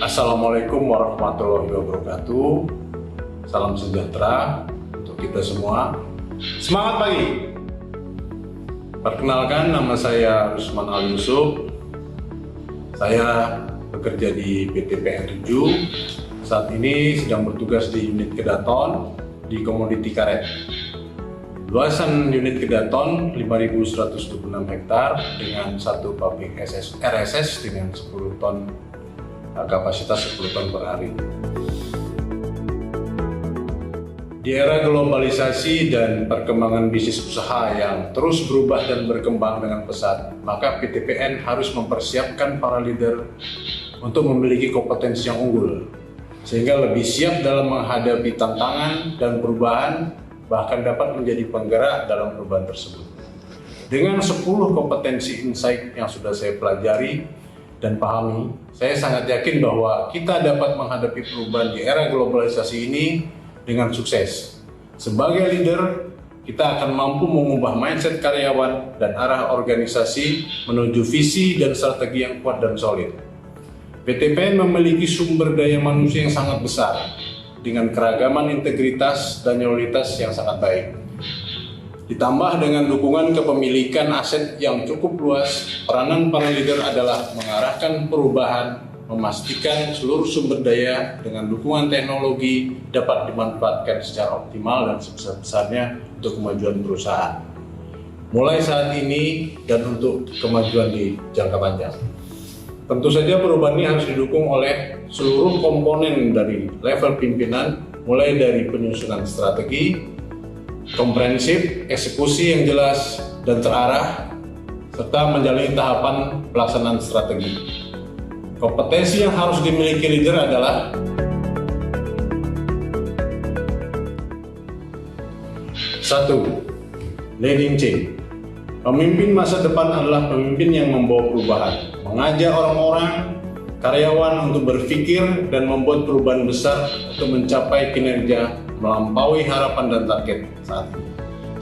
Assalamualaikum warahmatullahi wabarakatuh. Salam sejahtera untuk kita semua. Semangat pagi. Perkenalkan, nama saya Rusman Al Yusuf. Saya bekerja di PT PN 7. Saat ini sedang bertugas di unit Kedaton di komoditi karet. Luasan unit Kedaton 5.126 hektar dengan satu pabrik RSS dengan 10 ton kapasitas 10 ton per hari. Di era globalisasi dan perkembangan bisnis usaha yang terus berubah dan berkembang dengan pesat, maka PT PN harus mempersiapkan para leader untuk memiliki kompetensi yang unggul, sehingga lebih siap dalam menghadapi tantangan dan perubahan, bahkan dapat menjadi penggerak dalam perubahan tersebut. Dengan 10 kompetensi insight yang sudah saya pelajari dan pahami, saya sangat yakin bahwa kita dapat menghadapi perubahan di era globalisasi ini dengan sukses. Sebagai leader, kita akan mampu mengubah mindset karyawan dan arah organisasi menuju visi dan strategi yang kuat dan solid. PT PN memiliki sumber daya manusia yang sangat besar, dengan keragaman integritas dan loyalitas yang sangat baik. Ditambah dengan dukungan kepemilikan aset yang cukup luas, peranan para leader adalah mengarahkan perubahan, memastikan seluruh sumber daya dengan dukungan teknologi dapat dimanfaatkan secara optimal dan sebesar-besarnya untuk kemajuan perusahaan. Mulai saat ini dan untuk kemajuan di jangka panjang. Tentu saja perubahan ini harus didukung oleh seluruh komponen dari level pimpinan, mulai dari penyusunan strategi, komprehensif, eksekusi yang jelas dan terarah, serta menjalani tahapan pelaksanaan strategi. Kompetensi yang harus dimiliki leader adalah satu, leading change. Pemimpin masa depan adalah pemimpin yang membawa perubahan, mengajak orang-orang, karyawan untuk berpikir dan membuat perubahan besar untuk mencapai kinerja melampaui harapan dan target saat ini.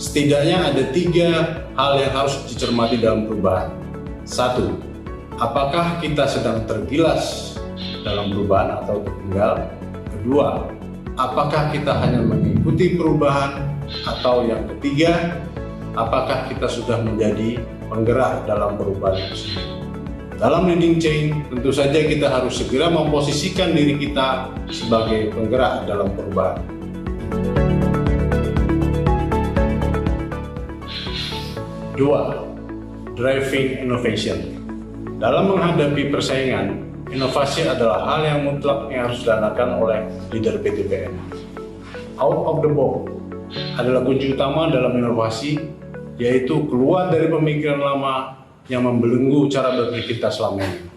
Setidaknya ada 3 hal yang harus dicermati dalam perubahan. 1. Apakah kita sedang tergilas dalam perubahan atau tertinggal? 2. Apakah kita hanya mengikuti perubahan? Atau yang ketiga, apakah kita sudah menjadi penggerak dalam perubahan itu sendiri? Dalam leading change, tentu saja kita harus segera memposisikan diri kita sebagai penggerak dalam perubahan. Dua, driving innovation. Dalam menghadapi persaingan, inovasi adalah hal yang mutlak yang harus dilakukan oleh leader PT PN. Out of the box adalah kunci utama dalam inovasi, yaitu keluar dari pemikiran lama yang membelenggu cara berpikir kita selama ini.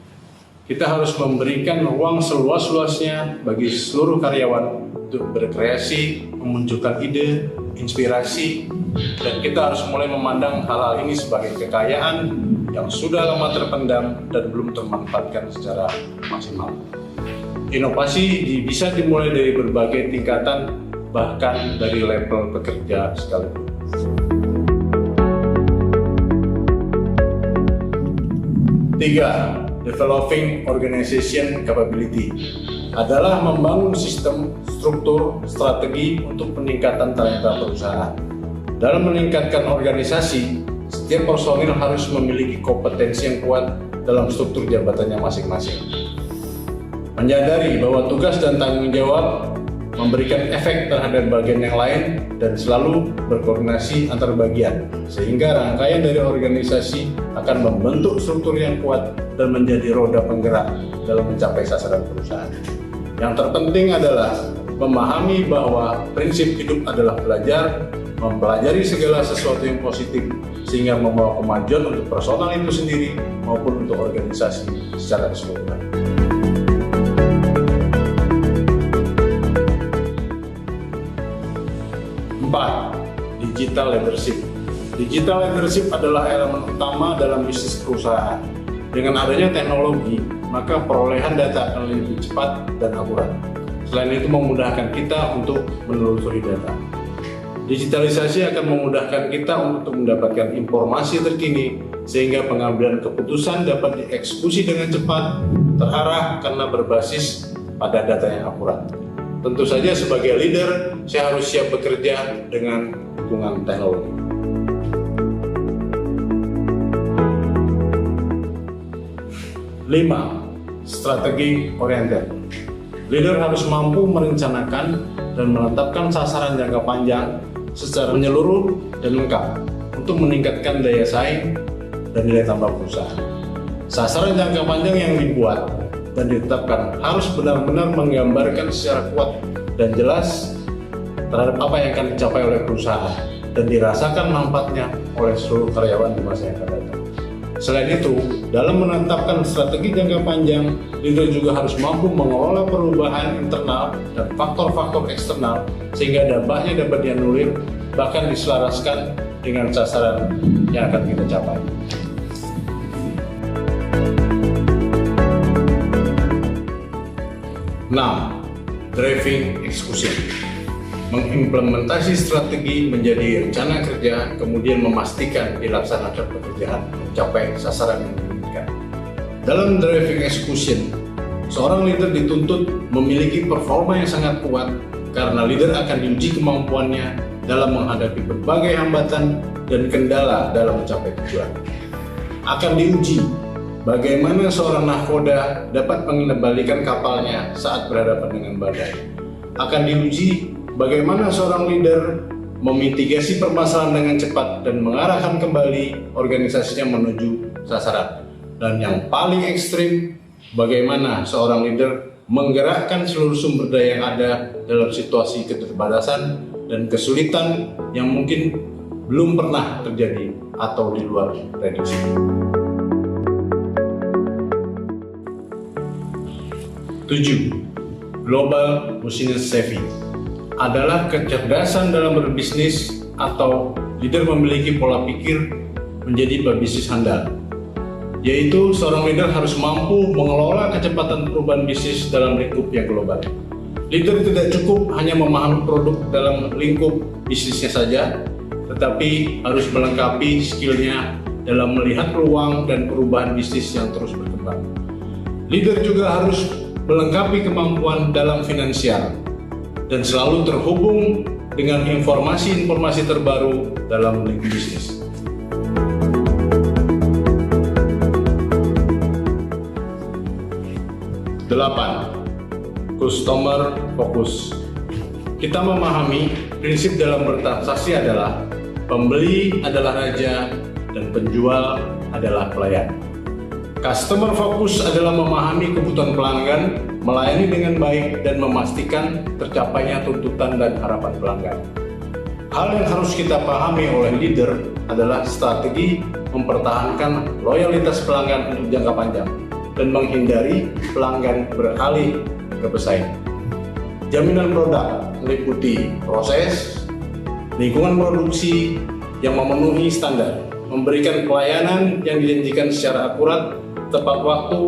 Kita harus memberikan ruang seluas-luasnya bagi seluruh karyawan untuk berkreasi, memunculkan ide, inspirasi, dan kita harus mulai memandang hal-hal ini sebagai kekayaan yang sudah lama terpendam dan belum termanfaatkan secara maksimal. Inovasi bisa dimulai dari berbagai tingkatan, bahkan dari level pekerja sekalipun. Tiga, developing organization capability adalah membangun sistem, struktur, strategi untuk peningkatan talenta perusahaan. Dalam meningkatkan organisasi, setiap personil harus memiliki kompetensi yang kuat dalam struktur jabatannya masing-masing. Menyadari bahwa tugas dan tanggung jawab memberikan efek terhadap bagian yang lain dan selalu berkoordinasi antar bagian, sehingga rangkaian dari organisasi akan membentuk struktur yang kuat dan menjadi roda penggerak dalam mencapai sasaran perusahaan. Yang terpenting adalah memahami bahwa prinsip hidup adalah belajar, mempelajari segala sesuatu yang positif, sehingga membawa kemajuan untuk personal itu sendiri maupun untuk organisasi secara keseluruhan. Digital leadership. Digital leadership adalah elemen utama dalam bisnis perusahaan. Dengan adanya teknologi, maka perolehan data akan lebih cepat dan akurat. Selain itu memudahkan kita untuk menelusuri data. Digitalisasi akan memudahkan kita untuk mendapatkan informasi terkini, sehingga pengambilan keputusan dapat dieksekusi dengan cepat, terarah karena berbasis pada data yang akurat. Tentu saja sebagai leader, saya harus siap bekerja dengan dukungan teknologi. Lima, strategi oriented. Leader harus mampu merencanakan dan menetapkan sasaran jangka panjang secara menyeluruh dan lengkap untuk meningkatkan daya saing dan nilai tambah perusahaan. Sasaran jangka panjang yang dibuat dan ditetapkan harus benar-benar menggambarkan secara kuat dan jelas terhadap apa yang akan dicapai oleh perusahaan dan dirasakan manfaatnya oleh seluruh karyawan di masa yang akan datang. Selain itu, dalam menetapkan strategi jangka panjang, leader juga harus mampu mengelola perubahan internal dan faktor-faktor eksternal sehingga dampaknya dapat dianulir bahkan diselaraskan dengan sasaran yang akan kita capai. Enam, driving execution. Mengimplementasi strategi menjadi rencana kerja, kemudian memastikan dilaksanakan pekerjaan mencapai sasaran yang diinginkan. Dalam driving execution, seorang leader dituntut memiliki performa yang sangat kuat karena leader akan diuji kemampuannya dalam menghadapi berbagai hambatan dan kendala dalam mencapai tujuan. Akan diuji bagaimana seorang nahkoda dapat mengendalikan kapalnya saat berhadapan dengan badai. Akan diuji bagaimana seorang leader memitigasi permasalahan dengan cepat dan mengarahkan kembali organisasinya menuju sasaran. Dan yang paling ekstrim, bagaimana seorang leader menggerakkan seluruh sumber daya yang ada dalam situasi keterbatasan dan kesulitan yang mungkin belum pernah terjadi atau di luar prediksi. Tujuh, global business savvy adalah kecerdasan dalam berbisnis atau leader memiliki pola pikir menjadi pebisnis handal, yaitu seorang leader harus mampu mengelola kecepatan perubahan bisnis dalam lingkup yang global. Leader tidak cukup hanya memahami produk dalam lingkup bisnisnya saja, tetapi harus melengkapi skillnya dalam melihat peluang dan perubahan bisnis yang terus berkembang. Leader juga harus melengkapi kemampuan dalam finansial dan selalu terhubung dengan informasi-informasi terbaru dalam lingkup bisnis. Delapan, customer focus. Kita memahami prinsip dalam bertransaksi adalah pembeli adalah raja dan penjual adalah pelayan. Customer focus adalah memahami kebutuhan pelanggan, melayani dengan baik, dan memastikan tercapainya tuntutan dan harapan pelanggan. Hal yang harus kita pahami oleh leader adalah strategi mempertahankan loyalitas pelanggan untuk jangka panjang dan menghindari pelanggan beralih ke pesaing. Jaminan produk meliputi proses, lingkungan produksi yang memenuhi standar, memberikan pelayanan yang dijanjikan secara akurat, tepat waktu,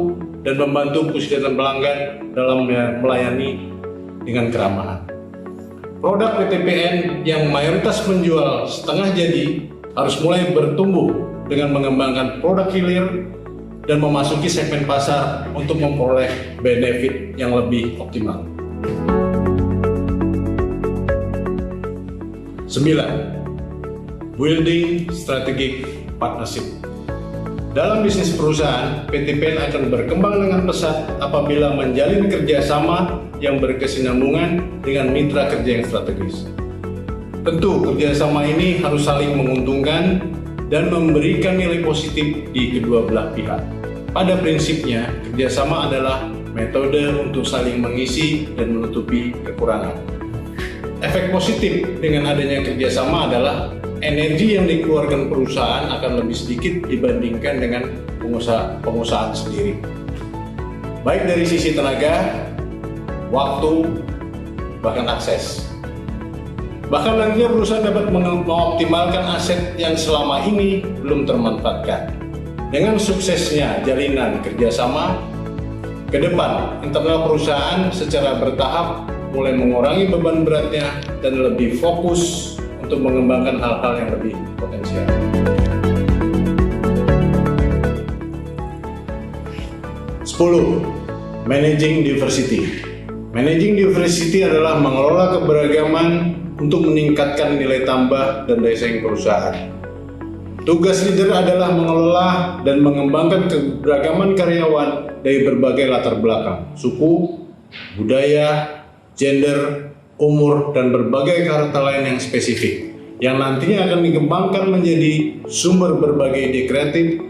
dan membantu kesejahteraan pelanggan dalam melayani dengan keramahan. Produk PTPN yang mayoritas menjual setengah jadi harus mulai bertumbuh dengan mengembangkan produk hilir dan memasuki segmen pasar untuk memperoleh benefit yang lebih optimal. 9. Building strategic partnership. Dalam bisnis perusahaan, PTPN akan berkembang dengan pesat apabila menjalin kerjasama yang berkesinambungan dengan mitra kerja yang strategis. Tentu, kerjasama ini harus saling menguntungkan dan memberikan nilai positif di kedua belah pihak. Pada prinsipnya, kerjasama adalah metode untuk saling mengisi dan menutupi kekurangan. Efek positif dengan adanya kerjasama adalah energi yang dikeluarkan perusahaan akan lebih sedikit dibandingkan dengan pengusahaan sendiri. Baik dari sisi tenaga, waktu, bahkan akses. Bahkan nantinya perusahaan dapat mengoptimalkan aset yang selama ini belum termanfaatkan. Dengan suksesnya jalinan kerjasama, ke depan internal perusahaan secara bertahap mulai mengurangi beban beratnya dan lebih fokus untuk mengembangkan hal-hal yang lebih potensial. Sepuluh, Managing diversity. Managing diversity adalah mengelola keberagaman untuk meningkatkan nilai tambah dan daya saing perusahaan. Tugas leader adalah mengelola dan mengembangkan keberagaman karyawan dari berbagai latar belakang, suku, budaya, gender, umur, dan berbagai karakter lain yang spesifik, yang nantinya akan dikembangkan menjadi sumber berbagai ide kreatif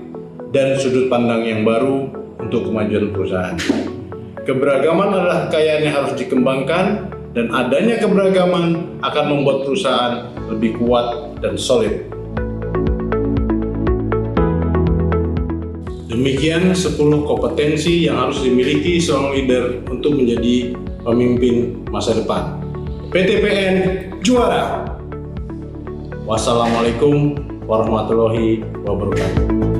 dan sudut pandang yang baru untuk kemajuan perusahaan. Keberagaman adalah kekayaan yang harus dikembangkan, dan adanya keberagaman akan membuat perusahaan lebih kuat dan solid. Demikian 10 kompetensi yang harus dimiliki seorang leader untuk menjadi pemimpin masa depan. PTPN juara! Wassalamualaikum warahmatullahi wabarakatuh.